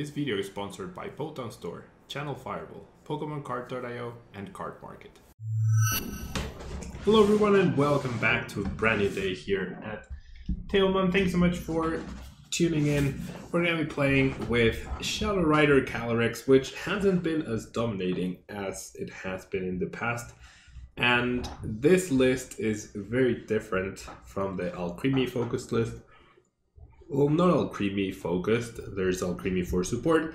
This video is sponsored by Botan Store, Channel Fireball, PokemonCard.io, and Card Market. Hello everyone and welcome back to a brand new day here at Tailmon. Thanks so much for tuning in. We're going to be playing with Shadow Rider Calyrex, which hasn't been as dominating as it has been in the past. And this list is very different from the ALCREMIE focused list. Well, not ALCREMIE focused, there's ALCREMIE for support,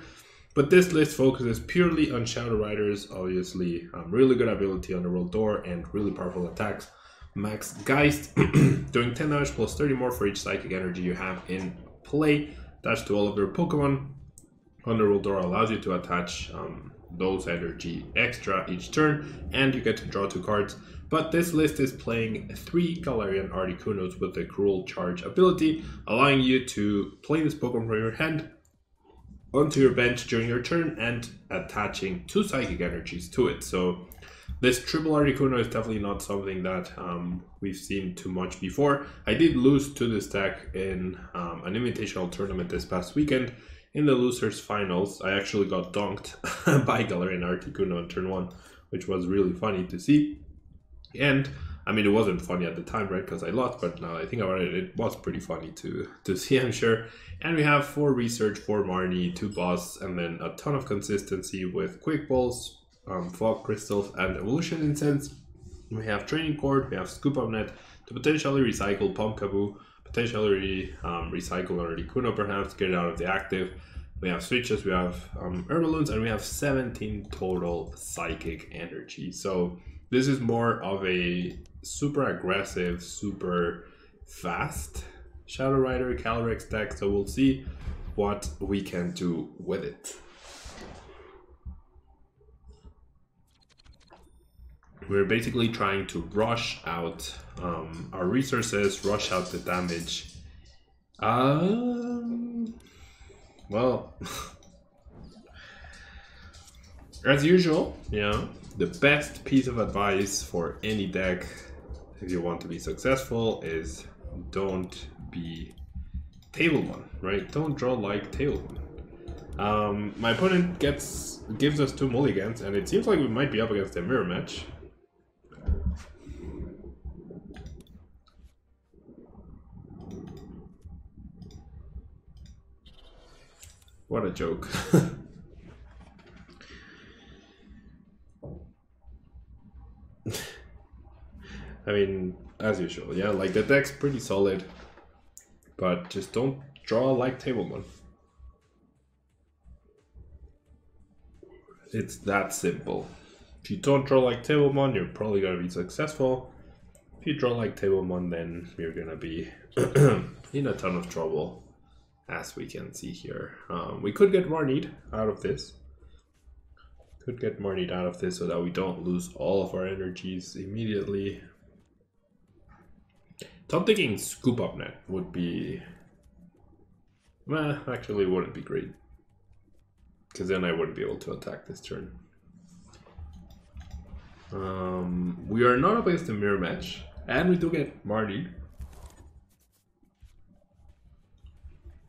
but this list focuses purely on Shadow Riders, obviously really good ability on the roll door and really powerful attacks. Max Geist, doing 10 damage plus 30 more for each psychic energy you have in play, attached to all of their Pokemon. On the roll door allows you to attach those energy extra each turn, and you get to draw 2 cards. But this list is playing 3 Galarian Articunos with the Cruel Charge ability, allowing you to play this Pokemon from your hand onto your bench during your turn and attaching 2 Psychic Energies to it. So this triple Articuno is definitely not something that we've seen too much before. I did lose to this deck in an invitational tournament this past weekend. In the losers finals, I actually got donked by Galarian Articuno on turn 1, which was really funny to see. And I mean, it wasn't funny at the time, right, because I lost, but now I think about it, it was pretty funny to see, I'm sure. And we have 4 research, 4 Marnie, 2 boss, and then a ton of consistency with quick balls, fog crystals, and evolution incense. We have training cord, we have scoop up net to potentially recycle Pumpkaboo, potentially recycle Articuno perhaps, get it out of the active. We have switches, we have Herbaloons, and we have 17 total psychic energy. So this is more of a super aggressive, super fast Shadow Rider Calyrex deck, so we'll see what we can do with it. We're basically trying to rush out our resources, rush out the damage. Well, as usual, yeah. The best piece of advice for any deck, if you want to be successful, is don't be table one, right? Don't draw like table one. My opponent gives us 2 mulligans, and it seems like we might be up against a mirror match. What a joke. I mean, as usual, yeah, like the deck's pretty solid, but just don't draw like table one. It's that simple. If you don't draw like table one, you're probably gonna be successful. If you draw like table one, then you're gonna be in a ton of trouble, as we can see here. We could get Marnied out of this. Could get Marnied out of this so that we don't lose all of our energies immediately. So I'm thinking Scoop Up Net would be... Well, actually it wouldn't be great, because then I wouldn't be able to attack this turn. We are not up against the mirror match, and we do get Marnie.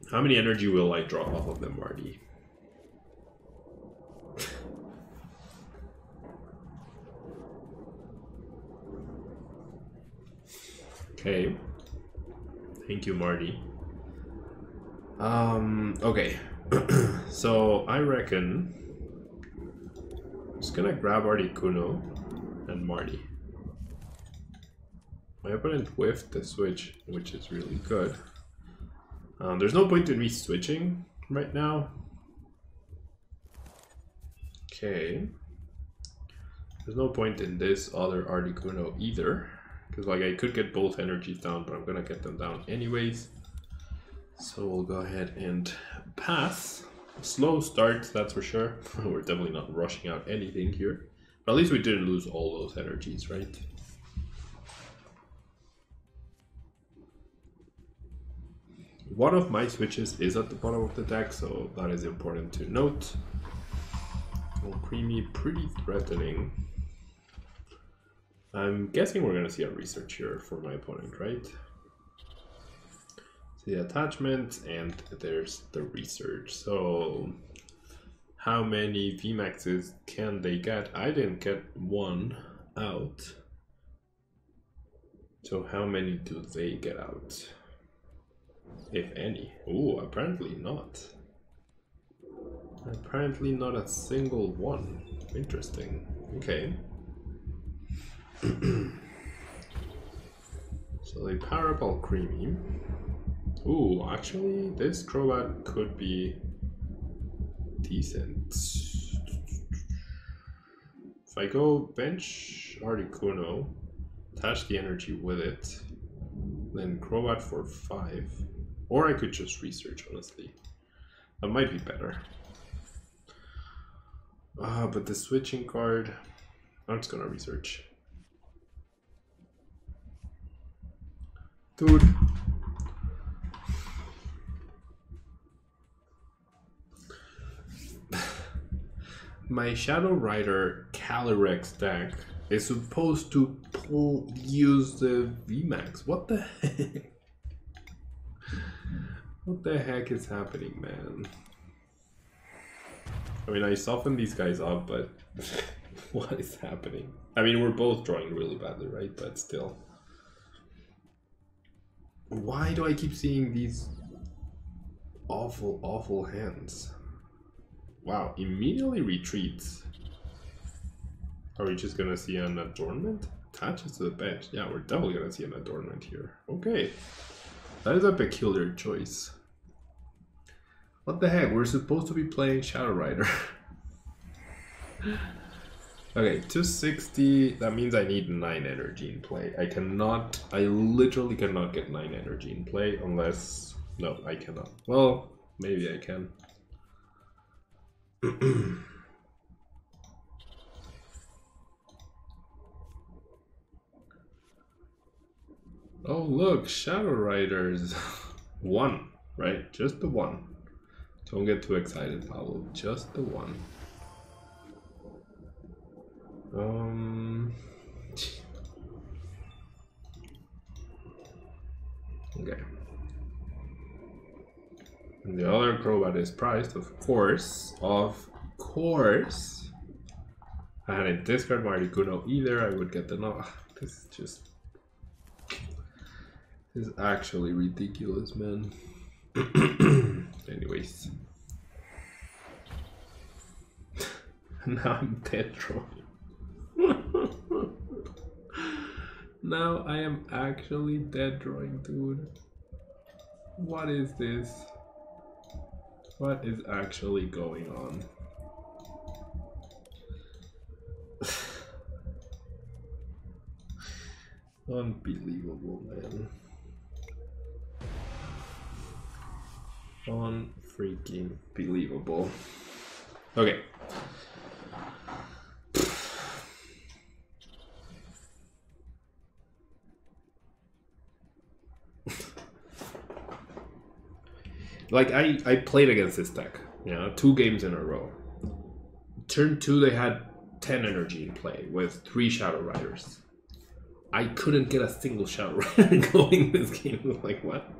How many energy will I draw off of the Marnie? Okay. Thank you, Marty. Okay. So I reckon I'm just gonna grab Articuno and Marty. My opponent whiffed the switch, which is really good. There's no point in me switching right now. Okay. There's no point in this other Articuno either, because like I could get both energies down, but I'm gonna get them down anyways. So we'll go ahead and pass. Slow start, that's for sure. We're definitely not rushing out anything here. But at least we didn't lose all those energies, right? One of my switches is at the bottom of the deck, so that is important to note. ALCREMIE pretty threatening. I'm guessing we're gonna see a research here for my opponent, right? the attachment, and there's the research. So how many VMAXs can they get? I didn't get one out. So how many do they get out? If any. Oh, apparently not. Apparently not a single one. Interesting. Okay. So they power up ALCREMIE. Ooh, actually this Crobat could be decent. If I go bench Articuno, attach the energy with it, then Crobat for 5. Or I could just research, honestly. That might be better. But the switching card, I'm just gonna research. Dude. My Shadow Rider Calyrex deck is supposed to use the VMAX. What the heck? What the heck is happening, man? I mean, I softened these guys up, but what is happening? I mean, we're both drawing really badly, right? But still. Why do I keep seeing these awful, awful hands? Wow, immediately retreats. Are we just gonna see an adornment? Attaches to the bench. Yeah, we're definitely gonna see an adornment here. Okay. That is a peculiar choice. What the heck? We're supposed to be playing Shadow Rider. Okay, 260. That means I need 9 energy in play. I literally cannot get 9 energy in play unless... No, I cannot. Well, maybe I can. Oh, look, Shadow Riders. 1, right? Just the 1. Don't get too excited, Pablo. Just the 1. Okay. And the other Crobat is priced, of course. Of course. I hadn't discard Articuno either. I would get the no. This is just. This is actually ridiculous, man. Anyways. Now I'm dead drawing. Now I am actually dead drawing, dude. What is this? What is actually going on? Unbelievable, man. Unfreaking believable. Okay. Like, I played against this deck, you know, 2 games in a row. Turn 2, they had 10 energy in play with 3 Shadow Riders. I couldn't get a single Shadow Rider going this game. Like, what?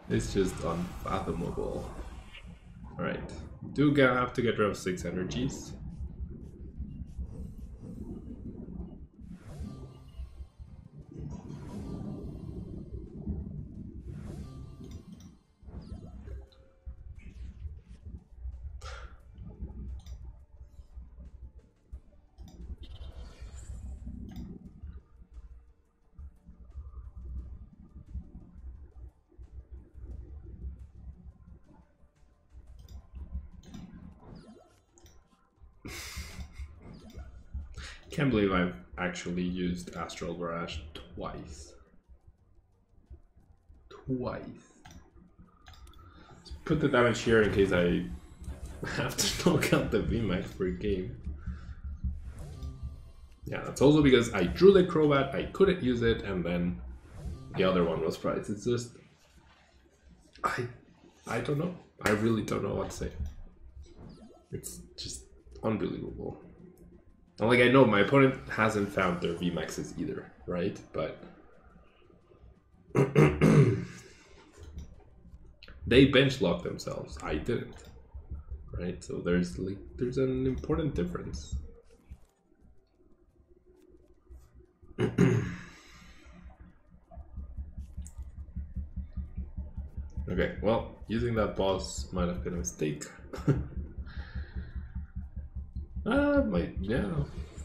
It's just unfathomable. Alright. Do have to get rid of 6 energies. Can't believe I've actually used Astral Barrage twice. Twice. Let's put the damage here in case I have to knock out the VMAX per game. Yeah, that's also because I drew the Crobat, I couldn't use it, and then the other one was priced. It's just... I don't know. I really don't know what to say. It's just unbelievable. And like, I know my opponent hasn't found their VMAXs either, right? But They bench lock themselves. I didn't. Right? So there's an important difference. Okay, well, using that boss might have been a mistake.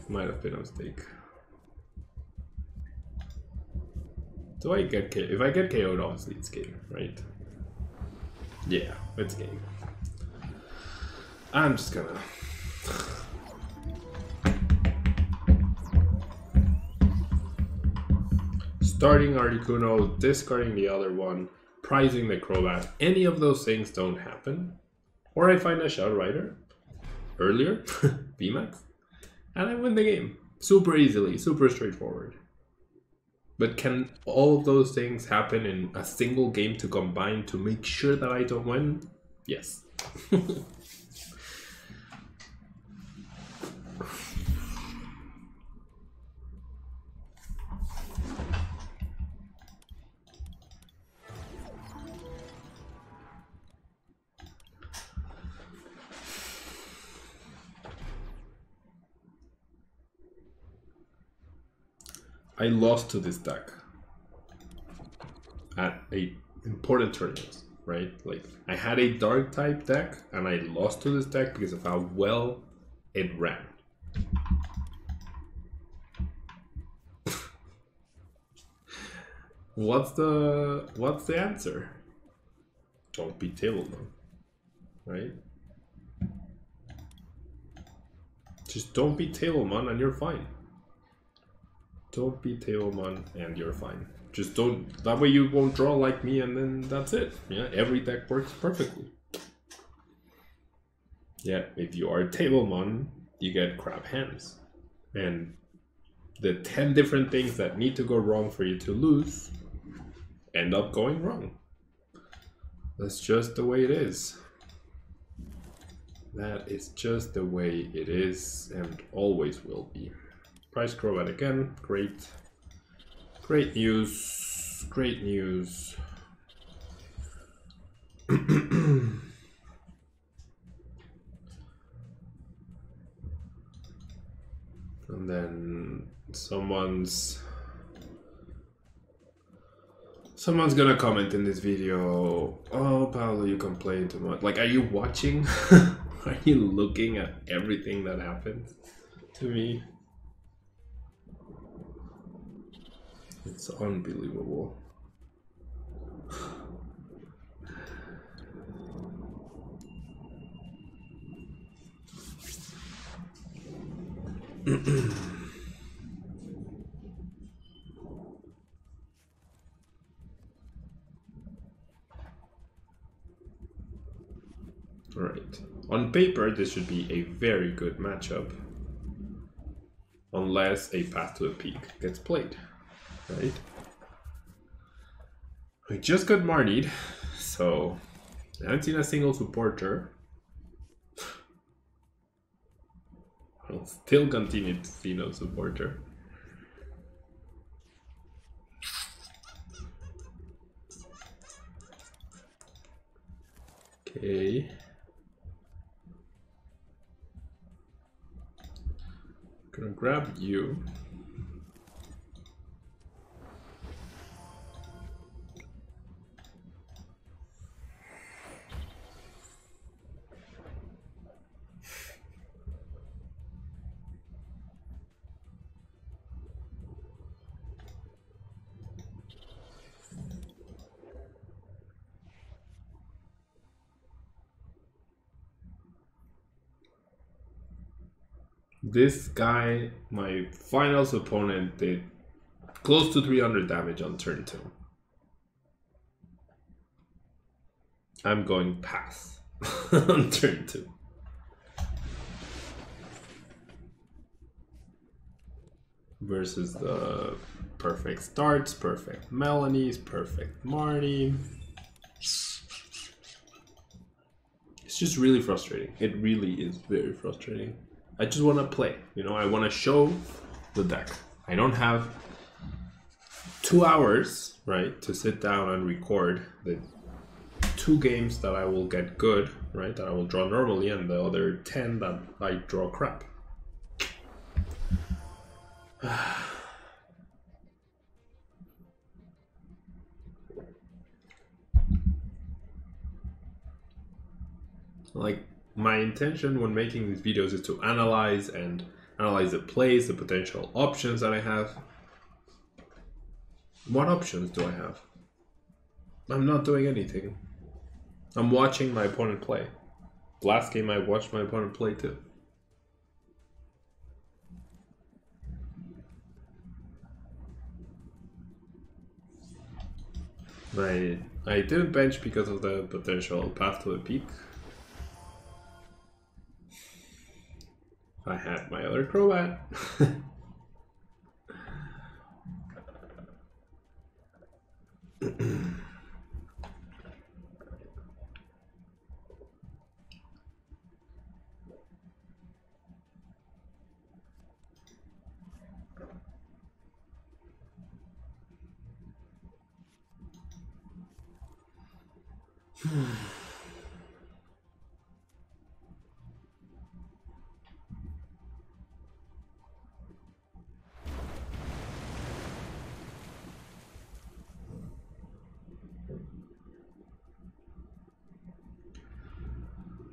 Might have been a mistake. Do I get KO'd? If I get KO'd, obviously it's game, right? Yeah, it's game. I'm just gonna... starting Articuno, discarding the other one, prizing the Crobat. Any of those things don't happen. Or I find a Shadow Rider earlier, VMAX, and I win the game. Super easily, super straightforward. But can all of those things happen in a single game to combine to make sure that I don't win? Yes. I lost to this deck at a important tournament, right? Like, I had a dark type deck and I lost to this deck because of how well it ran. What's the answer? Don't be Tablemon, right? Just don't be Tablemon and you're fine. Don't be Tablemon and you're fine. Just don't, that way you won't draw like me and then that's it. Yeah, every deck works perfectly. Yeah, if you are Tablemon, you get crap hands. And the 10 different things that need to go wrong for you to lose end up going wrong. That's just the way it is. That is just the way it is and always will be. Price Crobat again, great. Great news, great news. And then someone's gonna comment in this video, oh Paolo, you complain too much. Like, are you watching? Are you looking at everything that happens to me? It's unbelievable. All right. On paper, this should be a very good matchup, unless a Path to the Peak gets played. Right? We just got Marnied, so I haven't seen a single supporter. I'll still continue to see no supporter. Okay. Gonna grab you. This guy, my finals opponent, did close to 300 damage on turn 2. I'm going pass on turn 2. Versus the perfect starts, perfect Melanies, perfect Marnie. It's just really frustrating. It really is very frustrating. I just want to play, you know, I want to show the deck. I don't have 2 hours, right, to sit down and record the 2 games that I will get good, right? That I will draw normally, and the other 10 that I draw crap. Like, my intention when making these videos is to analyze the plays, the potential options that I have. What options do I have? I'm not doing anything. I'm watching my opponent play. Last game I watched my opponent play too. I didn't bench because of the potential path to the peak. I had my other Crobat.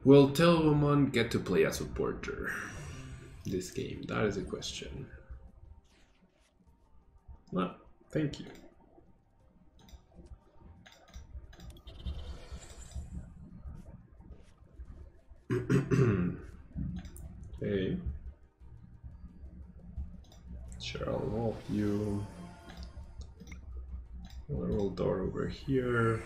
Will Telomon get to play a supporter this game? That is a question. Well, thank you. Okay. Sure, I'll walk you. A little door over here.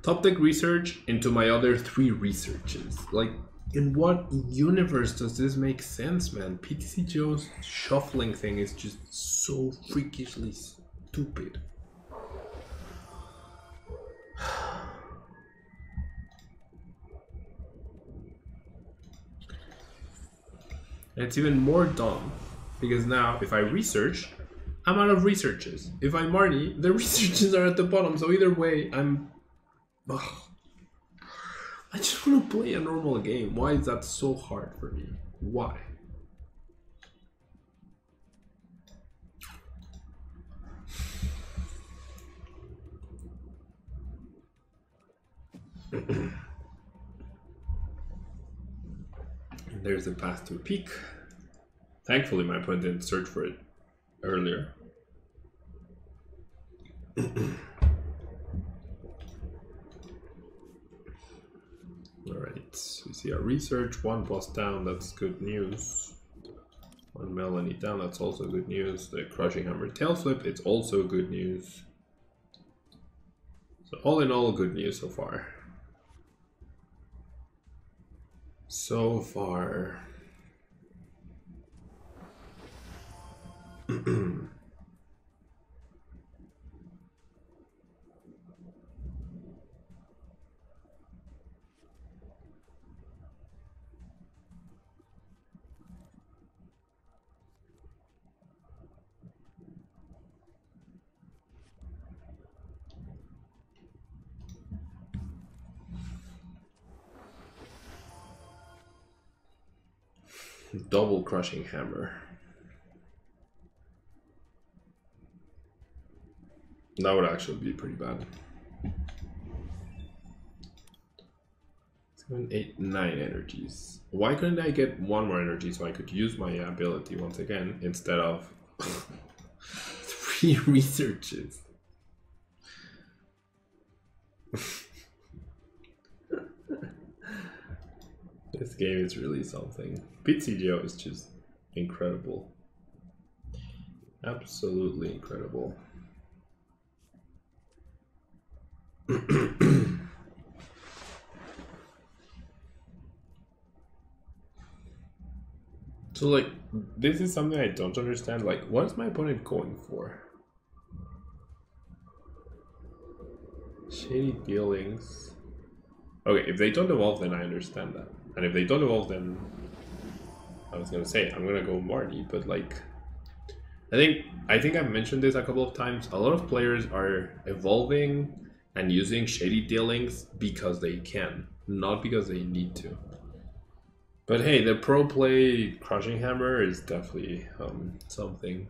Top deck research into my other 3 researches. Like, in what universe does this make sense, man? PTCGO's shuffling thing is just so freakishly stupid. And it's even more dumb because now if I research, I'm out of researches. If I Marnie, the researches are at the bottom. So either way, I'm... Ugh. I just want to play a normal game. Why is that so hard for me? Why? There's the path to a peak. Thankfully, my opponent didn't search for it earlier. Alright, we see our research. 1 boss down, that's good news. 1 Melanie down, that's also good news. The Crushing Hammer tail flip, it's also good news. So all in all, good news so far. So far. Double Crushing Hammer. That would actually be pretty bad. 7, 8, 9 energies. Why couldn't I get 1 more energy so I could use my ability once again instead of 3 researches? This game is really something. PTCGO is just incredible. Absolutely incredible. So like, this is something I don't understand. Like, what is my opponent going for? Shady dealings. Okay, if they don't evolve, then I understand that. And if they don't evolve, then I was gonna say I'm gonna go Marty, but like, I think I've mentioned this a couple of times. A lot of players are evolving and using shady dealings because they can, not because they need to. But hey, the pro play Crushing Hammer is definitely something.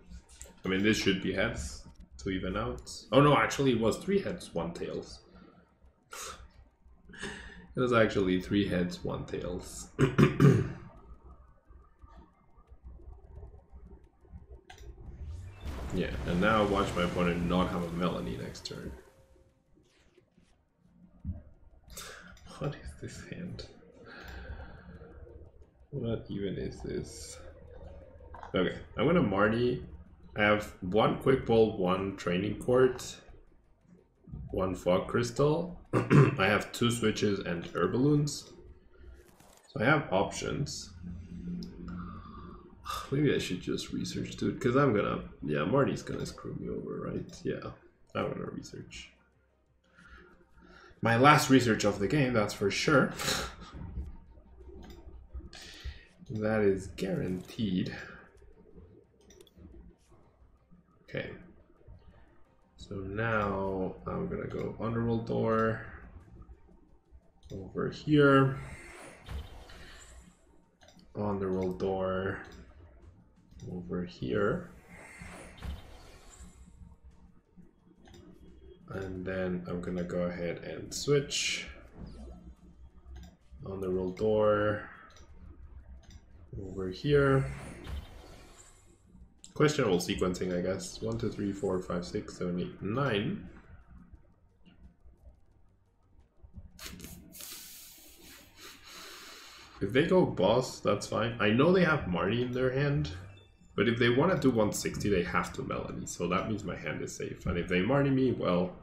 I mean, this should be heads to even out. Oh no, actually it was 3 heads, 1 tails. It was actually 3 heads, 1 tails. Yeah, and now watch my opponent not have a Melanie next turn. What is this hand? What even is this? Okay, I'm gonna Marnie. I have 1 Quick Ball, 1 Training Court, 1 Fog Crystal. I have 2 switches and Air Balloons. So I have options. Maybe I should just research dude, because I'm gonna... Yeah, Marty's gonna screw me over, right? Yeah, I'm gonna research. My last research of the game, that's for sure. That is guaranteed. Okay. So now I'm gonna go Underworld Door over here. Underworld Door over here. And then I'm gonna go ahead and switch. Underworld Door over here. Questionable sequencing, I guess. 1, 2, 3, 4, 5, 6, 7, 8, 9. If they go boss, that's fine. I know they have Marnie in their hand, but if they want to do 160, they have to Melanie. So that means my hand is safe. And if they Marnie me, well,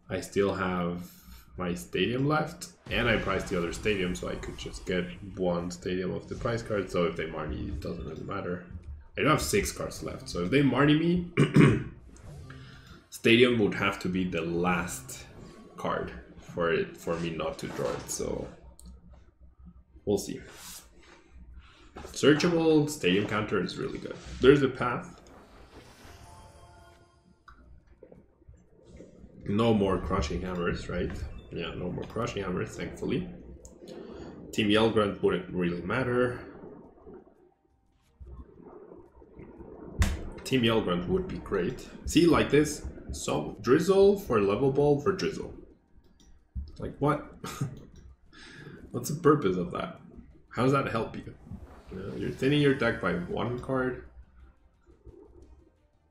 I still have my stadium left, and I priced the other stadium, so I could just get 1 stadium of the prize card. So if they Marnie, it doesn't really matter. I do have 6 cards left, so if they Marnie me, stadium would have to be the last card for me not to draw it. So we'll see. Searchable stadium counter is really good. There's a path. No more Crushing Hammers, right? Yeah, no more Crushing Hammers, thankfully. Team Yell Grunt wouldn't really matter. Team Yell Grunt would be great. See, like this. So, Drizzle for Level Ball for Drizzle. Like, what? What's the purpose of that? How does that help you? You're thinning your deck by 1 card.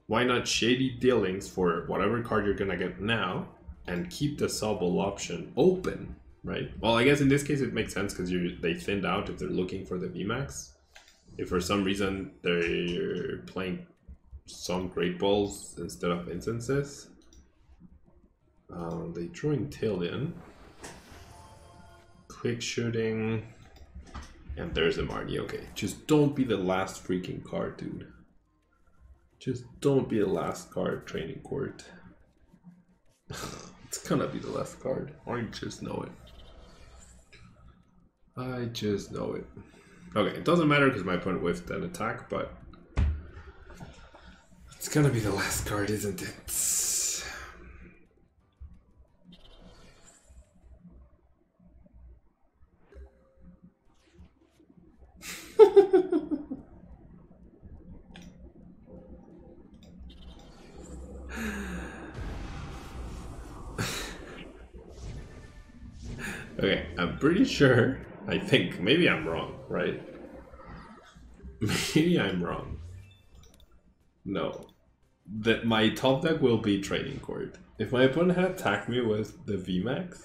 Why not Shady Dealings for whatever card you're gonna get now and keep the Sobble option open, right? Well, I guess in this case it makes sense because they thinned out if they're looking for the VMAX. If for some reason they're playing some Great Balls instead of Instances. They drew in Tillian. Quick Shooting. And there's a Marnie. Okay, just don't be the last freaking card, dude. Just don't be the last card, Training Court. It's gonna be the last card. I just know it. I just know it. Okay, it doesn't matter because my opponent whiffed an attack, but it's gonna be the last card, isn't it? Okay, I'm pretty sure, I think, maybe I'm wrong, right? Maybe I'm wrong. No. That my top deck will be Training Court. If my opponent had attacked me with the VMAX,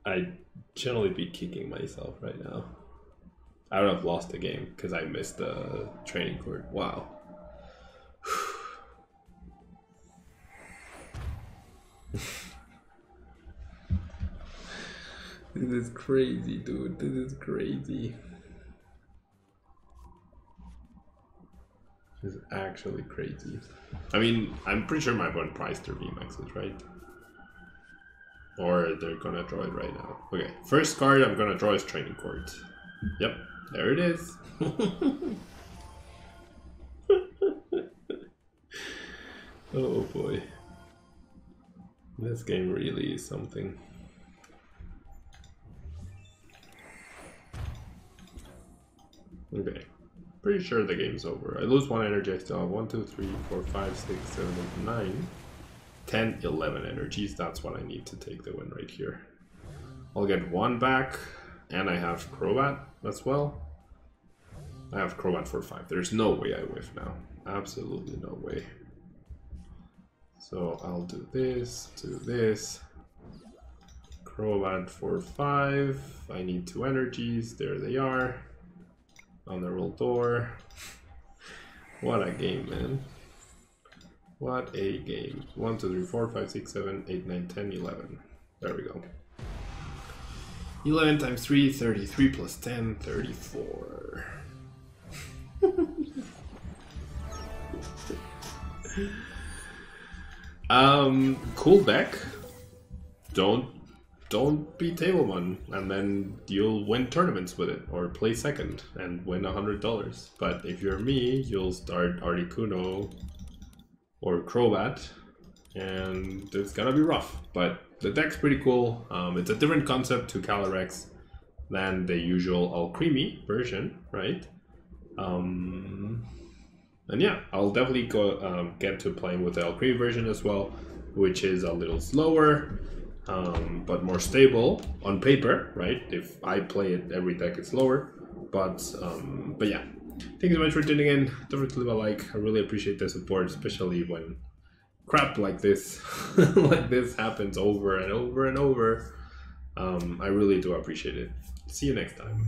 I'd generally be kicking myself right now. I would have lost the game because I missed the Training Court. Wow. This is crazy, dude. This is crazy. This is actually crazy. I mean, I'm pretty sure my opponent priced their VMAXs, right? Or they're gonna draw it right now. Okay, first card I'm gonna draw is Training Court. Yep, there it is. Oh boy. This game really is something. Okay. Pretty sure the game's over. I lose 1 energy, I still have 1, 2, 3, 4, 5, 6, 7, 8, 9, 10, 11 energies. That's what I need to take the win right here. I'll get 1 back, and I have Crobat as well. I have Crobat for 5. There's no way I whiff now. Absolutely no way. So I'll do this, Crobat for 5. I need 2 energies. There they are. On the roll door. What a game, man. What a game. 1, 2, 3, 4, 5, 6, 7, 8, 9, 10, 11. There we go. 11 times 3, 33 plus 10, 34. Cool deck. Don't be Tablemon, and then you'll win tournaments with it, or play second and win $100. But if you're me, you'll start Articuno or Crobat, and it's gonna be rough. But the deck's pretty cool. It's a different concept to Calyrex than the usual ALCREMIE version, right? And yeah, I'll definitely go get to playing with the ALCREMIE version as well, which is a little slower. But more stable on paper, right? If I play it, every deck is slower. But yeah, thank you so much for tuning in. Don't forget to leave a like. I really appreciate the support, especially when crap like this like this happens over and over and over. I really do appreciate it. See you next time.